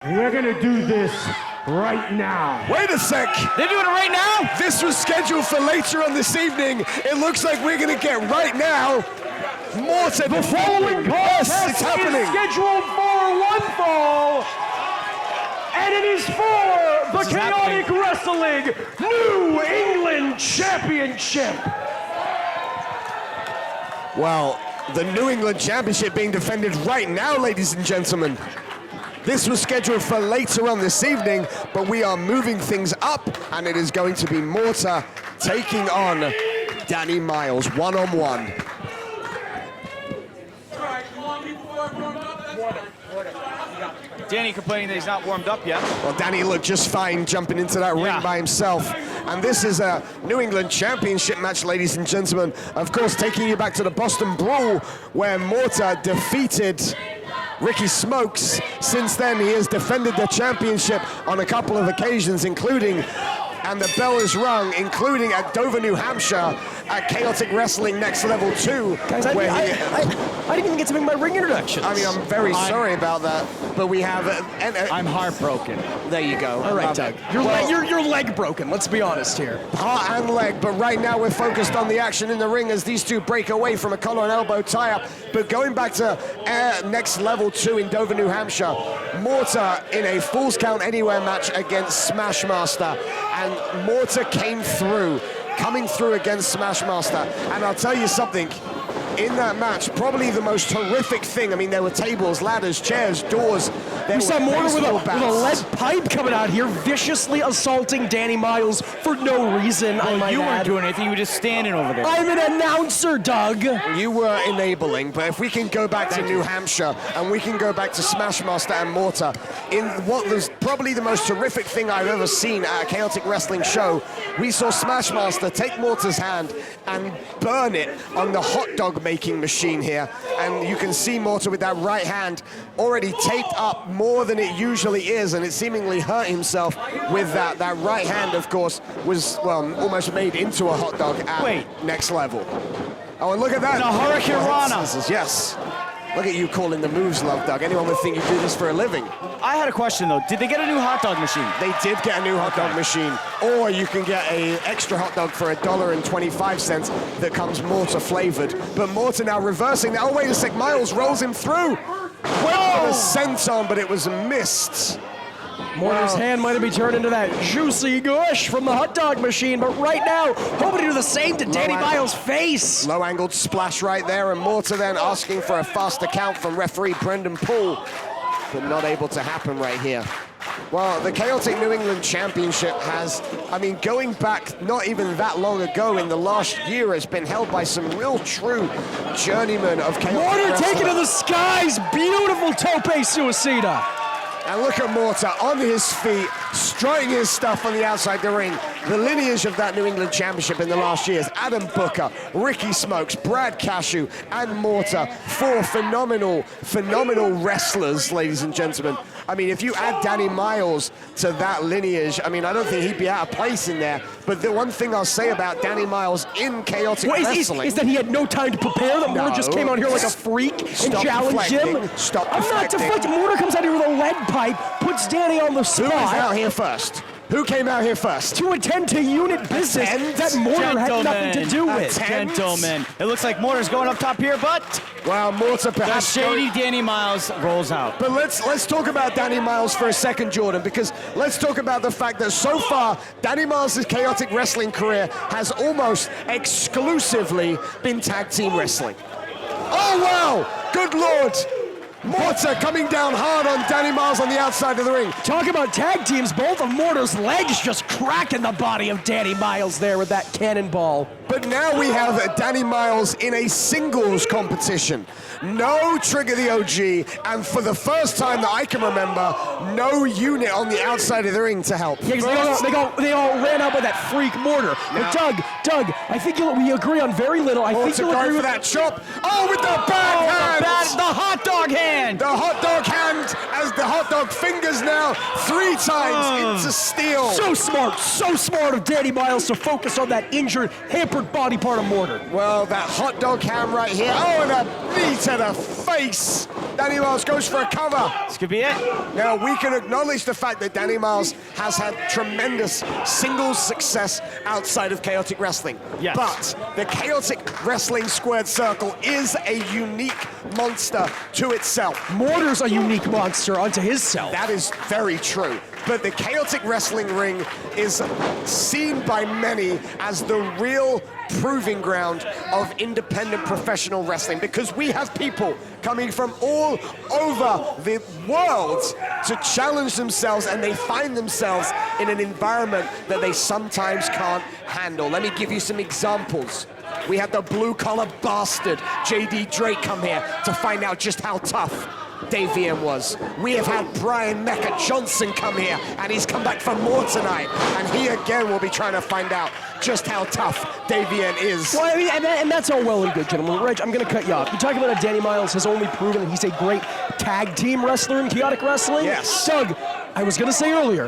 We're gonna do this right now. Wait a sec. They're doing it right now? This was scheduled for later on this evening. It looks like we're gonna get right now. MORTAR. The following contest it's happening. is scheduled for one fall, and it is for the Chaotic Wrestling New England Championship. Well, the New England Championship being defended right now, ladies and gentlemen. This was scheduled for later on this evening, but we are moving things up, and it is going to be MORTAR taking on Danny Miles, one-on-one. Danny complaining that he's not warmed up yet. Well, Danny looked just fine jumping into that ring by himself. And this is a New England Championship match, ladies and gentlemen. Of course, taking you back to the Boston Brawl, where MORTAR defeated Ricky Smokes. Since then, he has defended the championship on a couple of occasions, including, and the bell is rung, including at Dover, New Hampshire, at Chaotic Wrestling Next Level 2. Guys, I didn't even get to make my ring introductions. I mean, I'm very sorry about that, but we have... I'm heartbroken. There you go. All right, Doug. Your leg broken, let's be honest here. Heart and leg, but right now we're focused on the action in the ring as these two break away from a collar and elbow tie-up. But going back to Next Level 2 in Dover, New Hampshire, MORTAR in a Falls Count Anywhere match against Smashmaster, and MORTAR came through, coming through against Smashmaster. And I'll tell you something, in that match, probably the most horrific thing. I mean, there were tables, ladders, chairs, doors. We saw MORTAR with a lead pipe coming out here, viciously assaulting Danny Miles for no reason. Well, you weren't doing anything, you were just standing over there. I'm an announcer, Doug. You were enabling, but if we can go back to New Hampshire, and we can go back to Smashmaster and MORTAR, in what was probably the most horrific thing I've ever seen at a Chaotic Wrestling show, we saw Smashmaster take MORTAR's hand and burn it on the hot dog making machine here. And you can see MORTAR with that right hand already taped up more than it usually is, and it seemingly hurt himself with that. That right hand, of course, was, well, almost made into a hot dog at Next Level. Oh, and look at that. And a Hurricane Rana. Yes. Look at you calling the moves, Love Doug. Anyone would think you do this for a living. I had a question, though. Did they get a new hot dog machine? They did get a new hot dog machine. Or you can get an extra hot dog for $1.25 that comes MORTAR flavored. But MORTAR now reversing that. Oh, wait a sec. Miles rolls him through. Well, a senton, but it was missed. MORTAR's hand might have been turned into that juicy gush from the hot dog machine, but right now, hoping to do the same to Danny Miles' face. Low-angled splash right there, and MORTAR then asking for a faster count from referee Brendan Poole, but not able to happen right here. Well, the Chaotic New England Championship has, I mean, going back not even that long ago in the last year, has been held by some real true journeymen of Chaotic MORTAR wrestling. taking to the skies, beautiful tope suicida. And look at MORTAR on his feet, strutting his stuff on the outside the ring. The lineage of that New England Championship in the last years, Adam Booker, Ricky Smokes, Brad Cashew, and MORTAR, four phenomenal wrestlers, ladies and gentlemen. I mean, if you add Danny Miles to that lineage, I mean, I don't think he'd be out of place in there. But the one thing I'll say about Danny Miles in Chaotic Wrestling... Is that he had no time to prepare them? MORTAR just came out here like a freak and challenged him? Stop I'm not deflecting. MORTAR comes out here with a lead pipe, puts Danny on the spot. Who is out here first? Who came out here first? To attend to unit business that MORTAR had nothing to do with. Gentlemen. It looks like MORTAR's going up top here, but... Well, MORTAR perhaps... The shady Danny Miles rolls out. But let's talk about Danny Miles for a second, Jordan, because let's talk about the fact that so far, Danny Miles' Chaotic Wrestling career has almost exclusively been tag team wrestling. Oh, wow! Good Lord! MORTAR coming down hard on Danny Miles on the outside of the ring. Talk about tag teams, both of MORTAR's legs just cracking the body of Danny Miles there with that cannonball. But now we have Danny Miles in a singles competition. No Trigger the OG, and for the first time that I can remember, no unit on the outside of the ring to help. Yeah, they all ran out with that freak MORTAR. But Doug, I think we agree on very little. I think you'll agree with that chop. Oh, with the backhand! The hot dog hand! The hot dog hand as the hot dog fingers now 3 times into steel. So smart of Danny Miles to focus on that injured, hampered body part of MORTAR. Well, that hot dog hand right here. Oh, and a knee to the face. Danny Miles goes for a cover. This could be it. Now, we can acknowledge the fact that Danny Miles has had tremendous singles success outside of chaotic wrestling. Yes. But the chaotic wrestling squared circle is a unique monster to itself. Mortar's a unique monster unto his self. That is very true. But the chaotic wrestling ring is seen by many as the real proving ground of independent professional wrestling, because we have people coming from all over the world to challenge themselves, and they find themselves in an environment that they sometimes can't handle. Let me give you some examples. We had the blue-collar bastard, JD Drake, come here to find out just how tough Davian was. We have had Brian Mecca Johnson come here, and he's come back for more tonight. And he again will be trying to find out just how tough Davian is. Well, I mean, and that's all well and good, gentlemen. Reg, I'm going to cut you off. You're talking about how Danny Miles has only proven that he's a great tag team wrestler in chaotic wrestling? Yes. Doug, I was going to say earlier,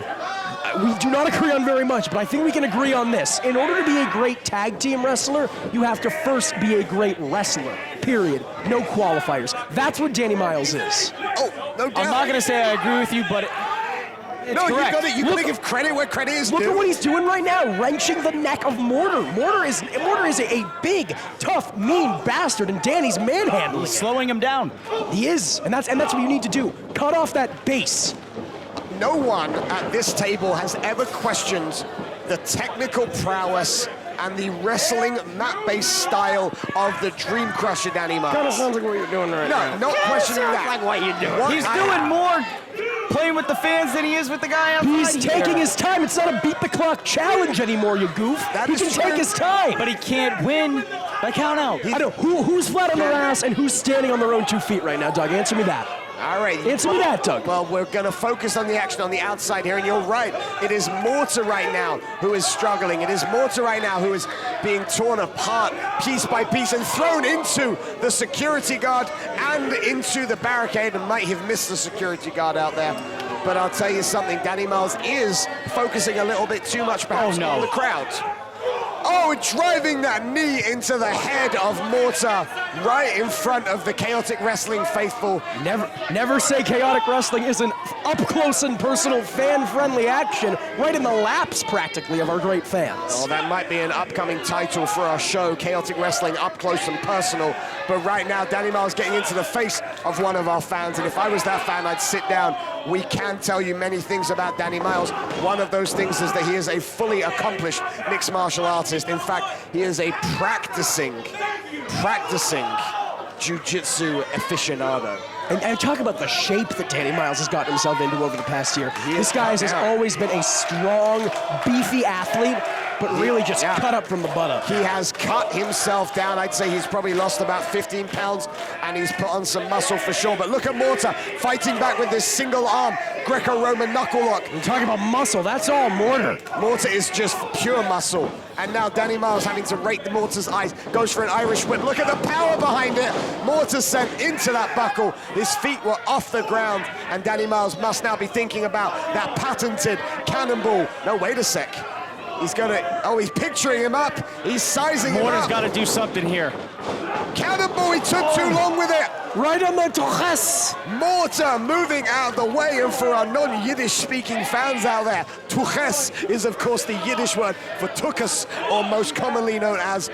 we do not agree on very much, but I think we can agree on this. In order to be a great tag team wrestler, you have to first be a great wrestler. Period. No qualifiers. That's what Danny Miles is. Oh, no doubt. I'm not going to say I agree with you, but it's No, correct. you got to give credit where credit is Look due. at what he's doing right now, wrenching the neck of Mortar. Mortar is a big, tough, mean bastard, and Danny's manhandling him. Slowing him down. He is, and that's what you need to do. Cut off that base. No one at this table has ever questioned the technical prowess and the wrestling mat-based style of the Dream Crusher Danny Miles. Kind of sounds like what you're doing right now. No, not questioning that. like what you're doing. What He's I- doing more playing with the fans than he is with the guy outside. He's here. taking his time. It's not a beat the clock challenge anymore, you goof. That He is can true. take his time. But he can't win by count out. I know who's flat on their ass and who's standing on their own 2 feet right now, Doug. Answer me that. All right. Answer me that, Doug. Well, we're going to focus on the action on the outside here, and you're right. It is Mortar right now who is struggling. It is Mortar right now who is being torn apart piece by piece and thrown into the security guard and into the barricade, and might have missed the security guard out there. But I'll tell you something, Danny Miles is focusing a little bit too much perhaps on the crowd. Oh, driving that knee into the head of Mortar right in front of the chaotic wrestling faithful. Never say chaotic wrestling isn't up close and personal, fan-friendly action, right in the laps practically of our great fans. Oh, that might be an upcoming title for our show, Chaotic Wrestling Up Close and Personal. But right now, Danny Miles getting into the face of one of our fans, and if I was that fan, I'd sit down. We can tell you many things about Danny Miles. One of those things is that he is a fully accomplished mixed martial artist. In fact, he is a practicing jiu-jitsu aficionado. And talk about the shape that Danny Miles has gotten himself into over the past year. This guy has always been a strong, beefy athlete, but really just cut up from the butt up. He has cut himself down. I'd say he's probably lost about 15 pounds, and he's put on some muscle for sure. But look at Mortar fighting back with this single arm Greco-Roman knuckle lock. You're talking about muscle, that's all Mortar. Mortar is just pure muscle. And now Danny Miles having to rake the Mortar's eyes, goes for an Irish whip. Look at the power behind it. Mortar sent into that buckle. His feet were off the ground, and Danny Miles must now be thinking about that patented cannonball. No, wait a sec. He's gonna, he's picturing him up. He's sizing him Mortar's up. got to do something here. Cannonball, he took too long with it. Right on the Torres. Mortar moving out of the way, and for our non-Yiddish speaking fans out there, tuches is of course the Yiddish word for tuchus, or most commonly known as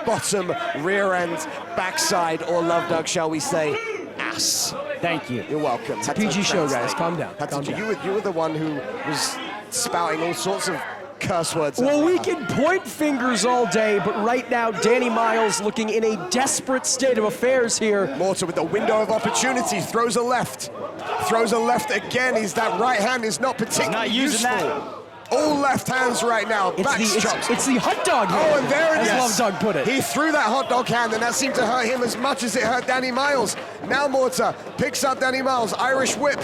bottom, rear end, backside, or love dog, shall we say, ass. Thank you. You're welcome. It's a PG show, guys. Calm down. Calm down. You were the one who was spouting all sorts of curse words. Well, we can point fingers all day, but right now, Danny Miles looking in a desperate state of affairs here. Mortar with the window of opportunity, throws a left. Throws a left again. That right hand is not particularly not using useful. that. All left hands right now. Back chops. It's the hot dog hand, Oh, and there it is. as Love Dog put it. He threw that hot dog hand, and that seemed to hurt him as much as it hurt Danny Miles. Now Mortar picks up Danny Miles. Irish whip.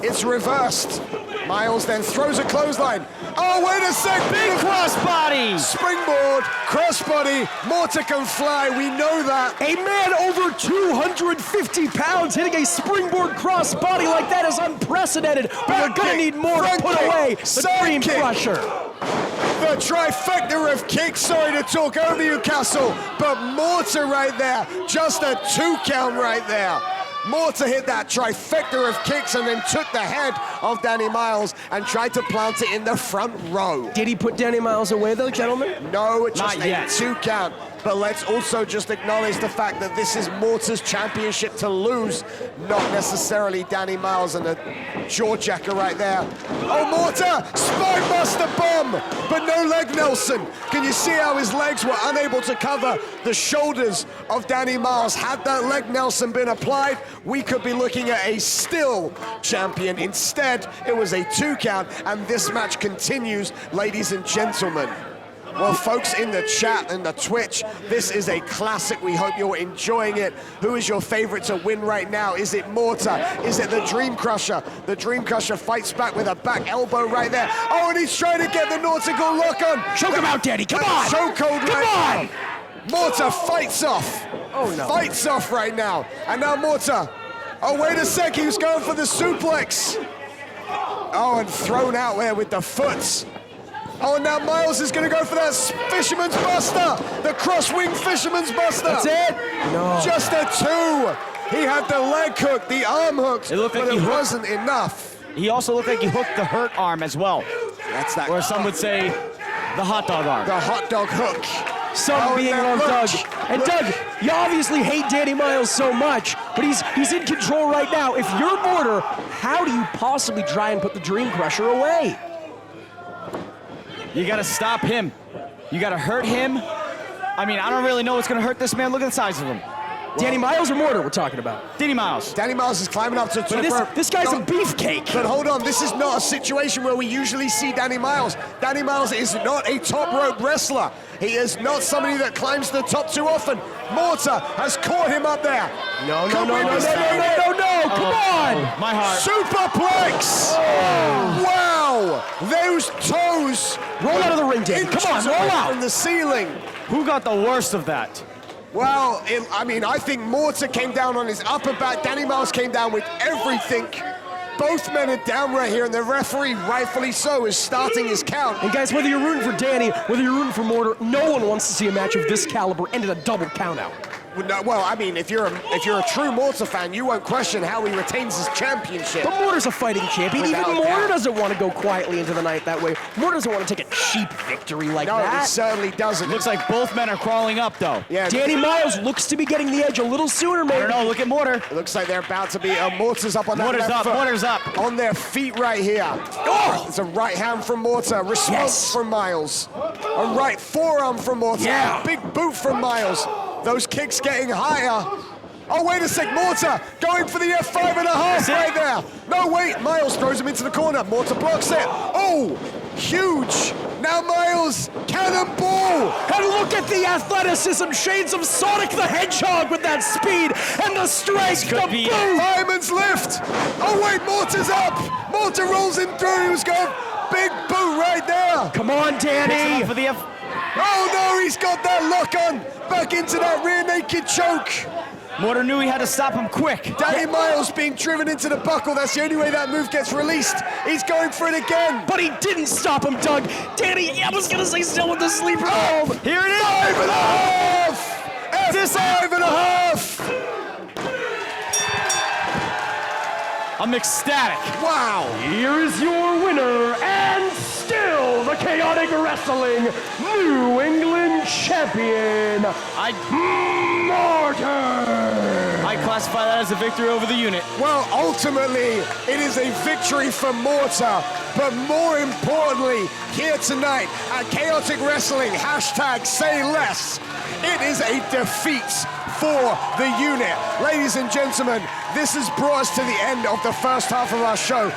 It's reversed. Miles then throws a clothesline. Oh, wait a sec. Big crossbody. Springboard, crossbody. Mortar can fly. We know that. A man over 250 pounds hitting a springboard crossbody like that is unprecedented, but you're gonna need more to put away the Dream Crusher. The trifecta of kicks. Sorry to talk over you, Castle, but Mortar right there. Just a 2 count right there. Mortar hit that trifecta of kicks and then took the head of Danny Miles and tried to plant it in the front row. Did he put Danny Miles away, though, gentlemen? No, just Not a yet. 2 count. But let's also just acknowledge the fact that this is Mortar's championship to lose, not necessarily Danny Miles, and a jawjacker right there. Oh, Mortar, spinebuster bomb, but no leg Nelson. Can you see how his legs were unable to cover the shoulders of Danny Miles? Had that leg Nelson been applied, we could be looking at a still champion. Instead, it was a 2 count, and this match continues, ladies and gentlemen. Well, folks in the chat and the Twitch, this is a classic. We hope you're enjoying it. Who is your favorite to win right now? Is it Mortar? Is it the Dream Crusher? The Dream Crusher fights back with a back elbow right there. Oh, and he's trying to get the nautical lock on. Choke him out, Danny. Come on. Chokehold right now. Mortar fights off. Oh, no. Fights off right now. And now Mortar. Oh, wait a sec. He was going for the suplex. Oh, and thrown out there with the foot. Oh, and now Miles is going to go for that Fisherman's Buster. The cross-wing Fisherman's Buster. That's it? No. Just a 2. He had the leg hook, the arm hook, It looked like but he it hooked- wasn't enough. He also looked like he hooked the hurt arm as well. That's that. Or some would say the hot dog arm. The hot dog hook. Some Oh, being now of look. Doug. And Look. Doug, you obviously hate Danny Miles so much, but he's in control right now. If you're Mortar, how do you possibly try and put the Dream Crusher away? You gotta stop him. You gotta hurt him. I mean, I don't really know what's gonna hurt this man. Look at the size of him. Danny Miles or Mortar we're talking about? Danny Miles. Danny Miles is climbing up to the But top rope. this guy's a No, beefcake. But hold on, this is not a situation where we usually see Danny Miles. Danny Miles is not a top rope wrestler. He is not somebody that climbs the top too often. Mortar has caught him up there. No, Come on, come on! My heart. Superplex! Wow! Those toes Roll out of the ring, Danny. Come on, inches roll away out. from the ceiling. Who got the worst of that? Well, I think Mortar came down on his upper back. Danny Miles came down with everything. Both men are down right here, and the referee, rightfully so, is starting his count. And guys, whether you're rooting for Danny, whether you're rooting for Mortar, no one wants to see a match of this caliber end in a double countout. Well, I mean, if you're a true Mortar fan, you won't question how he retains his championship. But Mortar's a fighting champion. Without Even Mortar doubt. doesn't want to go quietly into the night that way. Mortar doesn't want to take a cheap victory like No, he that. certainly doesn't. Looks like both men are crawling up, though. Yeah, Danny Miles looks to be getting the edge a little sooner, I maybe. don't know. Look at Mortar. it looks like they're about to be. Mortar's up on that Mortar's left up. foot. Mortar's up. On their feet right here. Oh! It's a right hand from Mortar. Response Yes. from Miles. A right forearm from Mortar. Yeah. Big boot from Miles. Those kicks getting higher. Oh, wait a sec, Mortar going for the F5.5 right there. No, wait, Miles throws him into the corner. Mortar blocks it. Oh, huge. Now Miles, cannonball. And look at the athleticism, shades of Sonic the Hedgehog with that speed and the strength, the could be boot. it. Fireman's lift. Oh, wait, Mortar's up. Mortar rolls him through. He was going big boot right there. Come on, Danny. For the F. Oh, no, he's got that lock on. Back into that rear naked choke. Mortar knew he had to stop him quick. Danny Miles being driven into the buckle. That's the only way that move gets released. He's going for it again. But he didn't stop him, Doug. Danny, I was going to say still with the sleeper hold. Here it is. 5.5. F5.5. I'm ecstatic. Wow. Here is your winner, and still the Chaotic Wrestling New England Champion, MORTAR! I classify that as a victory over the unit. Well, ultimately, it is a victory for Mortar, but more importantly, here tonight at Chaotic Wrestling, #SayLess, it is a defeat for the unit. Ladies and gentlemen, this has brought us to the end of the first half of our show.